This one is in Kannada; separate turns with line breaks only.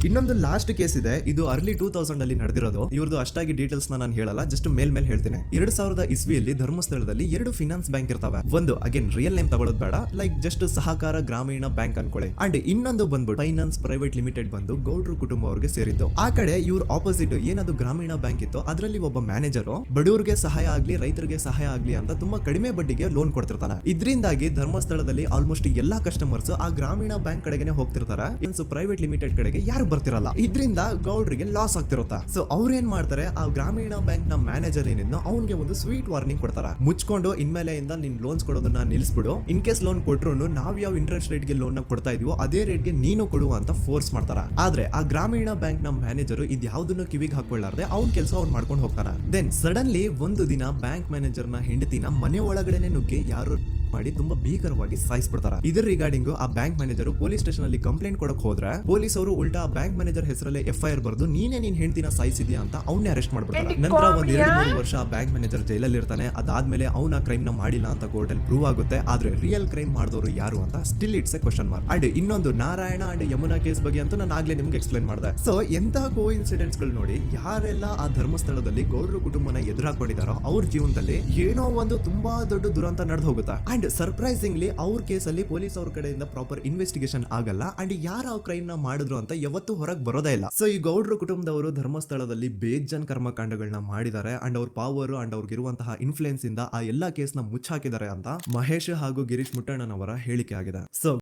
ಇನ್ನೊಂದು ಲಾಸ್ಟ್ ಕೇಸ್ ಇದೆ, ಇದು ಅರ್ಲಿ 2000 ಅಲ್ಲಿ ನಡೆದಿರೋದು. ಇವ್ರದ್ದು ಅಷ್ಟಾಗಿ ಡೀಟೇಲ್ಸ್ ನಾನು ಹೇಳಲ್ಲ, ಜಸ್ಟ್ ಮೇಲ್ ಹೇಳ್ತೀನಿ. 2000 ಇಸ್ವಿಯಲ್ಲಿ ಧರ್ಮಸ್ಥಳದಲ್ಲಿ 2 ಫಿನಾನ್ಸ್ ಬ್ಯಾಂಕ್ ಇರ್ತವೆ. ಒಂದು ಅಗೇನ್ ರಿಯಲ್ ನೇಮ್ ತಗೊಳ್ಳೋದು ಬೇಡ, ಲೈಕ್ ಜಸ್ಟ್ ಸಹಕಾರ ಗ್ರಾಮೀಣ ಬ್ಯಾಂಕ್ ಅನ್ಕೊಳ್ಳಿ. ಅಂಡ್ ಇನ್ನೊಂದು ಬಂದ್ಬಿಟ್ಟು ಫೈನಾನ್ಸ್ ಪ್ರೈವೇಟ್ ಲಿಮಿಟೆಡ್ ಬಂದು ಗೌಡ್ರು ಕುಟುಂಬ ಅವ್ರಿಗೆ ಸೇರಿದ್ದು. ಆ ಕಡೆ ಇವ್ರ ಆಪೋಸಿಟ್ ಏನದು ಗ್ರಾಮೀಣ ಬ್ಯಾಂಕ್ ಇತ್ತು, ಅದರಲ್ಲಿ ಒಬ್ಬ ಮ್ಯಾನೇಜರ್ ಬಡವರಿಗೆ ಸಹಾಯ ಆಗ್ಲಿ ರೈತರಿಗೆ ಸಹಾಯ ಆಗ್ಲಿ ಅಂತ ತುಂಬಾ ಕಡಿಮೆ ಬಡ್ಡಿಗೆ ಲೋನ್ ಕೊಡ್ತಿರ್ತಾನೆ. ಇದರಿಂದಾಗಿ ಧರ್ಮಸ್ಥಳದಲ್ಲಿ ಆಲ್ಮೋಸ್ಟ್ ಎಲ್ಲಾ ಕಸ್ಟಮರ್ಸ್ ಆ ಗ್ರಾಮೀಣ ಬ್ಯಾಂಕ್ ಕಡೆಗೆ ಹೋಗ್ತಿರ್ತಾರೆ, ಪ್ರೈವೇಟ್ ಲಿಮಿಟೆಡ್ ಕಡೆಗೆ ಯಾರು ಬರ್ತಿರಲ್ಲ. ಇದರಿಂದ ಗೌಡ್ರಿಗೆ ಲಾಸ್ ಆಗ್ತಿರುತ್ತಾ. ಸೊ ಅವ್ರ ಏನ್ ಮಾಡ್ತಾರೆ, ಆ ಗ್ರಾಮೀಣ ಬ್ಯಾಂಕ್ ನ ಮ್ಯಾನೇಜರ್ ಏನಿದ್ನೋ ಅವ್ನಿಗೆ ಒಂದು ಸ್ವೀಟ್ ವಾರ್ನಿಂಗ್ ಕೊಡ್ತಾರೆ. ಮುಚ್ಕೊಂಡು ಇನ್ಮೇಲೆಯಿಂದ ನಿನ್ ಲೋನ್ಸ್ ಕೊಡೋದನ್ನ ನಿಲ್ಲಿಸ್ಬಿಡು, ಇನ್ ಕೇಸ್ ಲೋನ್ ಕೊಟ್ರು ನಾವ್ ಯಾವ ಇಂಟ್ರೆಸ್ಟ್ ರೇಟ್ ಗೆ ಲೋನ್ ನ ಕೊಡ್ತಾ ಇದೀವೋ ಅದೇ ರೇಟ್ ಗೆ ನೀನು ಕೊಡುವ ಅಂತ ಫೋರ್ಸ್ ಮಾಡ್ತಾರ. ಆದ್ರೆ ಆ ಗ್ರಾಮೀಣ ಬ್ಯಾಂಕ್ ನ ಮ್ಯಾನೇಜರ್ ಇದ್ಯಾವುದನ್ನು ಕಿವಿಗೆ ಹಾಕೊಳ್ಳಾರ್ದೆ ಅವ್ನ ಕೆಲಸ ಅವ್ನು ಮಾಡ್ಕೊಂಡು ಹೋಗ್ತಾನೆ. ದೆನ್ ಸಡನ್ಲಿ ಒಂದು ದಿನ ಬ್ಯಾಂಕ್ ಮ್ಯಾನೇಜರ್ ನ ಹೆಂಡತಿನ ಮನೆ ಒಳಗಡೆನೆ ನುಗ್ಗಿ ಯಾರು ಮಾಡಿ ತುಂಬಾ ಭೀಕರವಾಗಿ ಸಾಯಿಸ್ಬಿಡ್ತಾರೆ. ಇದರ ರಿಗಾರ್ಡಿಂಗ್ ಆ ಬ್ಯಾಂಕ್ ಮ್ಯಾನೇಜರ್ ಪೊಲೀಸ್ ಸ್ಟೇಷನ್ ಅಲ್ಲಿ ಕಂಪ್ಲೇಂಟ್ ಕೊಡಕ್ ಹೋದ್ರೆ ಪೊಲೀಸ್ ಅವರು ಉಲ್ಟಾ ಬ್ಯಾಂಕ್ ಮ್ಯಾನೇಜರ್ ಹೆಸರಲ್ಲಿ FIR ಬರೆದು ನೀನೇ ನಿನ್ ಹೆಂಡತಿನ ಸಾಯಿಸಿದ್ಯಾ ಅಂತ ಅವನ್ನೇ ಅರೆಸ್ಟ್ ಮಾಡ್ಬಿಡ್ತಾರೆ. ನಂತರ ಒಂದ್ 2-3 ವರ್ಷ ಆ ಬ್ಯಾಂಕ್ ಮ್ಯಾನೇಜರ್ ಜೈಲಲ್ಲಿ ಇರ್ತಾನೆ. ಅದಾದ್ಮೇಲೆ ಅವನ ಕ್ರೈಮ್ ನ ಮಾಡಿಲ್ಲ ಅಂತ ಕೋರ್ಟ್ ಅಲ್ಲಿ ಪ್ರೂವ್ ಆಗುತ್ತೆ. ಆದ್ರೆ ರಿಯಲ್ ಕ್ರೈಮ್ ಮಾಡಿದವರು ಯಾರು ಅಂತ still it's A question mark. And ಇನ್ನೊಂದು ನಾರಾಯಣ ಅಂಡ್ ಯಮುನಾ ಕೇಸ್ ಬಗ್ಗೆ ಅಂತೂ ನಾನು ಆಗ್ಲೇ ನಿಮ್ಗೆ ಎಕ್ಸ್ಪ್ಲೈನ್ ಮಾಡಿದೆ. ಸೊ ಎಂತ ಕೋ ಇನ್ಸಿಡೆಂಟ್ಸ್ ಗಳು ನೋಡಿ, ಯಾರೆಲ್ಲ ಆ ಧರ್ಮಸ್ಥಳದಲ್ಲಿ ಗೌಡ್ರು ಕುಟುಂಬನ ಎದುರಾಕೊಂಡಿದಾರೋ ಅವ್ರ ಜೀವನದಲ್ಲಿ ಏನೋ ಒಂದು ತುಂಬಾ ದೊಡ್ಡ ದುರಂತ ನಡೆದು ಹೋಗುತ್ತೆ. ಅಂಡ್ ಸರ್ಪ್ರೈಸಿಂಗ್ ಅವ್ರ ಕೇಸಲ್ಲಿ ಪೊಲೀಸ್ ಅವ್ರ ಕಡೆಯಿಂದ ಪ್ರಾಪರ್ ಇನ್ವೆಸ್ಟಿಗೇಷನ್ ಆಗಲ್ಲ. ಅಂಡ್ ಯಾರು ಆ ಕ್ರೈಮ್ ನ ಮಾಡಿದ್ರು ಅಂತ ಯಾವತ್ತೂ ಹೊರಗೆ ಬರೋದೇ ಇಲ್ಲ. ಸೊ ಈ ಗೌಡ್ರ ಕುಟುಂಬದವರು ಧರ್ಮಸ್ಥಳದಲ್ಲಿ ಬೇಜನ್ ಕರ್ಮಕಾಂಡಗಳನ್ನ ಮಾಡಿದ್ದಾರೆ. ಅಂಡ್ ಅವ್ರ ಪವರ್ ಅಂಡ್ ಅವ್ರಿಗಿರುವಂತಹ ಇನ್ಫ್ಲೂಯೆನ್ಸ್ ಇಂದ ಆ ಎಲ್ಲಾ ಕೇಸ್ ನ ಮುಚ್ಚಾಕಿದ್ದಾರೆ ಅಂತ ಮಹೇಶ್ ಹಾಗೂ ಗಿರೀಶ್ ಮುಟ್ಟಣ್ಣನವರ ಹೇಳಿಕೆ ಆಗಿದೆ. ಸೊ